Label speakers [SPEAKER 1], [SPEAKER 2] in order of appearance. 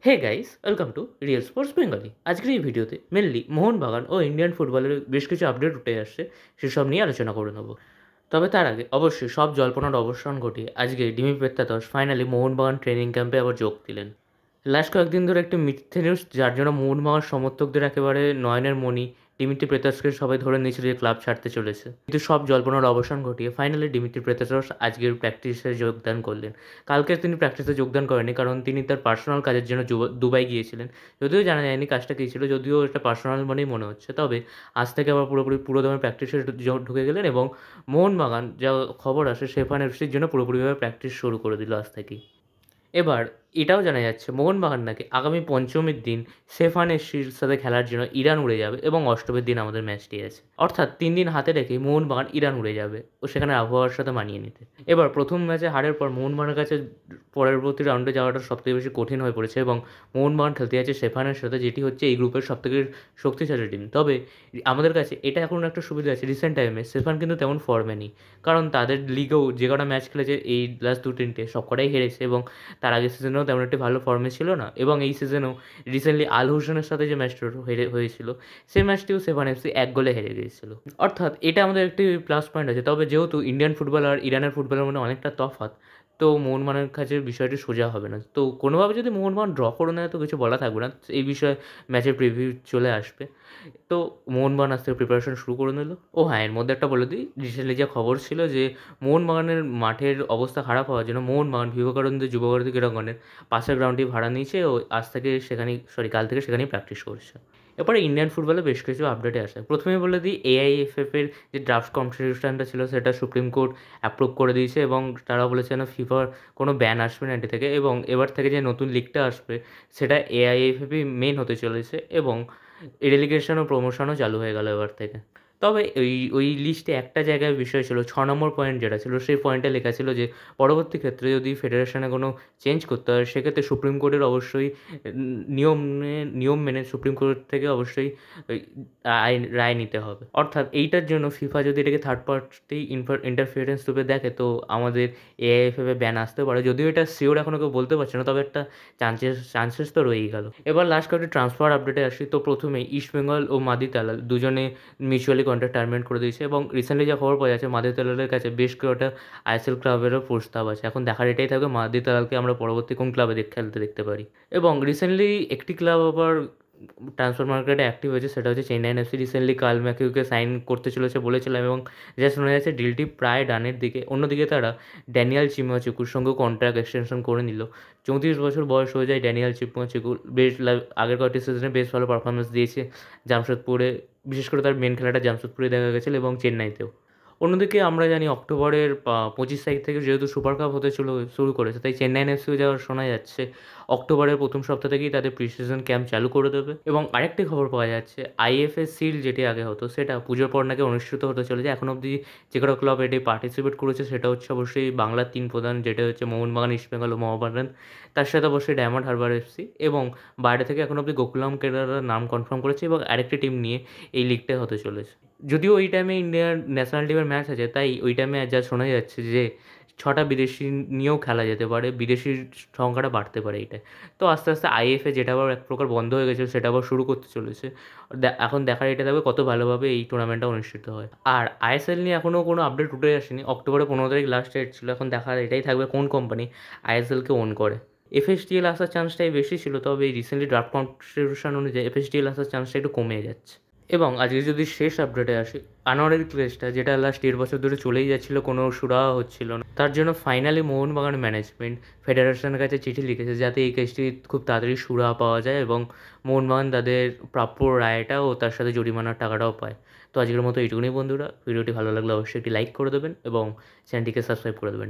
[SPEAKER 1] Hey guys, welcome to Real Sports Bengali. আজকের এই ভিডিওতে মেনলি মোহনবাগান ও ইন্ডিয়ান ফুটবলের বেশ কিছু আপডেট উঠে আসছে, সেসব নিয়ে আলোচনা করে নেব। তবে তার আগে অবশ্যই সব জল্পনার অবসান ঘটিয়ে আজকে ডিমি পেত্তাতস ফাইনালি মোহনবাগান ট্রেনিং ক্যাম্পে আবার যোগ দিলেন। লাস্ট কয়েকদিন ধরে একটি মিথ্যে নিউজ, যার জন্য মোহনবাগান সমর্থকদের একেবারে নয়নের মণি ডিমিত্রি পেত্রাসকে সবাই ধরে নিয়েছিল যে ক্লাব ছাড়তে চলেছে, কিন্তু সব জল্পনার অবসান ঘটিয়ে ফাইনালি ডিমিত্রি পেত্রাসস আজকের প্র্যাকটিসে যোগদান করলেন। কালকে তিনি প্র্যাকটিসে যোগদান করেনি, কারণ তিনি তার পার্সোনাল কাজের জন্য দুবাই গিয়েছিলেন। যদিও জানা যায়নি কাজটা কী ছিল, যদিও এটা পার্সোনাল মানেই মনে হচ্ছে। তবে আজ থেকে আবার পুরোপুরি পুরোদমে প্র্যাকটিসে ঢুকে গেলেন এবং মোহনবাগান যা খবর আসে শেফান এফসির জন্য পুরোপুরিভাবে প্র্যাকটিস শুরু করে দিল আজ থেকেই। এবার এটাও জানা যাচ্ছে মোহনবাগান নাকি আগামী পঞ্চমীর দিন সেফান এফসির সাথে খেলার জন্য ইরান উড়ে যাবে এবং অষ্টমীর দিন আমাদের ম্যাচটি আছে। অর্থাৎ 3 দিন হাতে রেখে মোহনবাগান ইরান উড়ে যাবে ও সেখানে আবহাওয়ার সাথে মানিয়ে নিতে। এবার প্রথম ম্যাচে হারের পর মোহনবাগানের কাছে পরবর্তী রাউন্ডে যাওয়াটা সবথেকে বেশি কঠিন হয়ে পড়েছে এবং মোহনবাগান খেলতে যাচ্ছে সেফানের সাথে, যেটি হচ্ছে এই গ্রুপের সবথেকে শক্তিশালী টিম। তবে আমাদের কাছে এটা এখন একটা সুবিধা আছে, রিসেন্ট টাইমে সেফান কিন্তু তেমন ফর্মে নেই, কারণ তাদের লিগেও যে কটা ম্যাচ খেলেছে এই লাস্ট 2-3টে সবকটাই হেরেছে এবং তার আগের সিজনেও তেমন একটি ভালো ফর্মে ছিল না। এবং এই সিজনেও রিসেন্টলি আল হোসেনের সাথে যে ম্যাচটা হয়েছিল, সেই ম্যাচটিও সেফান এফসি 1 গোলে হেরে গিয়েছিল। অর্থাৎ এটা আমাদের একটি প্লাস পয়েন্ট আছে। তবে যেহেতু ইন্ডিয়ান ফুটবল আর ইরানের ফুটবলের মধ্যে অনেকটা তফাৎ, তো মোহনবাগানের কাছে বিষয়টি সোজা হবে না। তো কোনোভাবে যদি মোহনবাগান ড্র করে নেয় তো কিছু বলা থাকবে না, এই বিষয়ে ম্যাচের প্রিভিউ চলে আসবে। তো মোহনবাগান আজ থেকে প্রিপারেশন শুরু করে নিল। ও হ্যাঁ, এর মধ্যে একটা বলে দিই, রিসেন্টলি যে খবর ছিল যে মোহনবাগানের মাঠের অবস্থা খারাপ হওয়ার জন্য মোহনবাগান বিবেকানন্দ যুবভারতী ক্রীড়াঙ্গনের পাশের গ্রাউন্ডটি ভাড়া নিয়েছে ও আজ থেকে কাল থেকে সেখানেই প্র্যাকটিস করছে। এরপরে ইন্ডিয়ান ফুটবলে বেশ কিছু আপডেটে আসে। প্রথমেই বলে দিই, এআইএফএফের যে ড্রাফট কনস্টিটিউশনটা ছিল সেটা সুপ্রিম কোর্ট অ্যাপ্রুভ করে দিয়েছে এবং তারা বলেছে না ফিফার কোনো ব্যান আসবে না এটি থেকে, এবং এবার থেকে যে নতুন লিগটা আসবে সেটা এআইএফএফই মেন হতে চলেছে এবং রেলিগেশন ও প্রমোশনও চালু হয়ে গেল এবার থেকে। তবে ওই লিস্টে একটা জায়গায় বিষয় ছিল, 6 নম্বর পয়েন্ট যেটা ছিল, সেই পয়েন্টে লেখা ছিল যে পরবর্তী ক্ষেত্রে যদি ফেডারেশনে কোনো চেঞ্জ করতে হয় সেক্ষেত্রে সুপ্রিম কোর্টের অবশ্যই নিয়ম মেনে সুপ্রিম কোর্ট থেকে অবশ্যই ওই রায় নিতে হবে। অর্থাৎ এইটার জন্য ফিফা যদি এটাকে থার্ড পার্টি ইন্টারফিয়ারেন্স রূপে দেখে তো আমাদের এআইএফএফে ব্যান আসতে পারে। যদিও এটা শিওর এখনও কেউ বলতে পারছে না, তবে একটা চান্সেস তো রয়েই গেল। এবার লাস্ট কয়েকটি ট্রান্সফার আপডেটে আসি। তো প্রথমেই ইস্টবেঙ্গল ও মাদি তালাল দুজনে মিউচুয়ালি কন্ট্রাক্ট টার্মিনেট করে দিয়েছে এবং রিসেন্টলি যা খবর পাওয়া যাচ্ছে মাদি তালালের কাছে বেশ কয়েকটা আইএসএল ক্লাবেরও প্রস্তাব আছে। এখন দেখার এটাই থাকবে মাদি তালালকে আমরা পরবর্তী কোন ক্লাবে খেলতে দেখতে পারি। এবং রিসেন্টলি একটি ক্লাব আবার ট্রান্সফার মার্কেটে অ্যাক্টিভ হয়েছে, সেটা হচ্ছে চেন্নাইন এফসি। রিসেন্টলি কাল ম্যাকিউকে সাইন করতে চলেছে বলেছিলাম এবং যা শোনা যাচ্ছে ডিলটি প্রায় ডানের দিকে। অন্যদিকে তারা ড্যানিয়াল চিমাচিকুর সঙ্গেও কন্ট্রাক্ট এক্সটেনশন করে নিল। 34 বছর বয়স হয়ে যায় ড্যানিয়াল চিমাচিকুর। বেশ আগের কয়েকটি সিজনে বেশ ভালো পারফরমেন্স দিয়েছে জামশেদপুরে, বিশেষ করে তার মেন খেলাটা জামশেদপুরে দেখা গেছিলো এবং চেন্নাইতেও। অন্যদিকে আমরা জানি অক্টোবরের 25 তারিখ থেকে যেহেতু সুপার কাপ হতে শুরু করেছে, তাই চেন্নাইন এফসিও যাওয়ার শোনা যাচ্ছে অক্টোবরের প্রথম সপ্তাহ থেকেই তাদের প্রি সিজন ক্যাম্প চালু করে দেবে। এবং আরেকটি খবর পাওয়া যাচ্ছে, আইএফএ সিল যেটি আগে হতো সেটা পুজোর পর নাকি অনুষ্ঠিত হতে চলেছে। এখন অবধি যে কটা ক্লাব এটি পার্টিসিপেট করেছে সেটা হচ্ছে অবশ্যই বাংলার 3 প্রধান, যেটা হচ্ছে মোহনবাগান, ইস্টবেঙ্গল ও মোহামেডান। তার সাথে অবশ্যই ডায়মন্ড হারবার এফসি, এবং বাইরে থেকে এখন অবধি গোকুলাম কেরালার নাম কনফার্ম করেছে এবং আরেকটি টিম নিয়ে এই লিগটা হতে চলেছে। যদিও ওই টাইমে ইন্ডিয়ার ন্যাশনাল টিমের ম্যাচ আছে, তাই ওই টাইমে যা শোনা যাচ্ছে যে 6টা বিদেশি নিয়েও খেলা যেতে পারে, বিদেশির সংখ্যাটা বাড়তে পারে এইটায়। তো আস্তে আস্তে আইএফএ যেটা আবার এক প্রকার বন্ধ হয়ে গেছিলো সেটা আবার শুরু করতে চলেছে। এখন দেখার এটা থাকবে কত ভালোভাবে এই টুর্নামেন্টটা অনুষ্ঠিত হয়। আর আইএসএল নিয়ে এখনও কোনো আপডেট উঠে আসেনি। অক্টোবরের 15 তারিখ লাস্ট ডেট ছিল। এখন দেখার এটাই থাকবে কোন কোম্পানি আইএসএলকে ওন করে। এফএসডিএল আসার চান্সটাই বেশি ছিল, তবে এই রিসেন্টলি ড্রাফট কনস্টিটিউশন অনুযায়ী এফএসডিএল আসার চান্সটা একটু কমে যাচ্ছে। এবং আজকে যদি শেষ আপডেটে আসি, আনোয়ারের কেসটা যেটা লাস্ট 1.5 বছর ধরে চলেই যাচ্ছিলো, কোনো সুরাহা হচ্ছিল না, তার জন্য ফাইনালি মোহনবাগান ম্যানেজমেন্ট ফেডারেশনের কাছে চিঠি লিখেছে যাতে এই কেসটি খুব তাড়াতাড়ি সুরাহা পাওয়া যায় এবং মোহনবাগান তাদের প্রাপ্য রায়টা ও তার সাথে জরিমানার টাকাটাও পায়। তো আজকের মতো এইটুকুনি বন্ধুরা, ভিডিওটি ভালো লাগলে অবশ্যই একটি লাইক করে দেবেন এবং চ্যানেলটিকে সাবস্ক্রাইব করে দেবেন।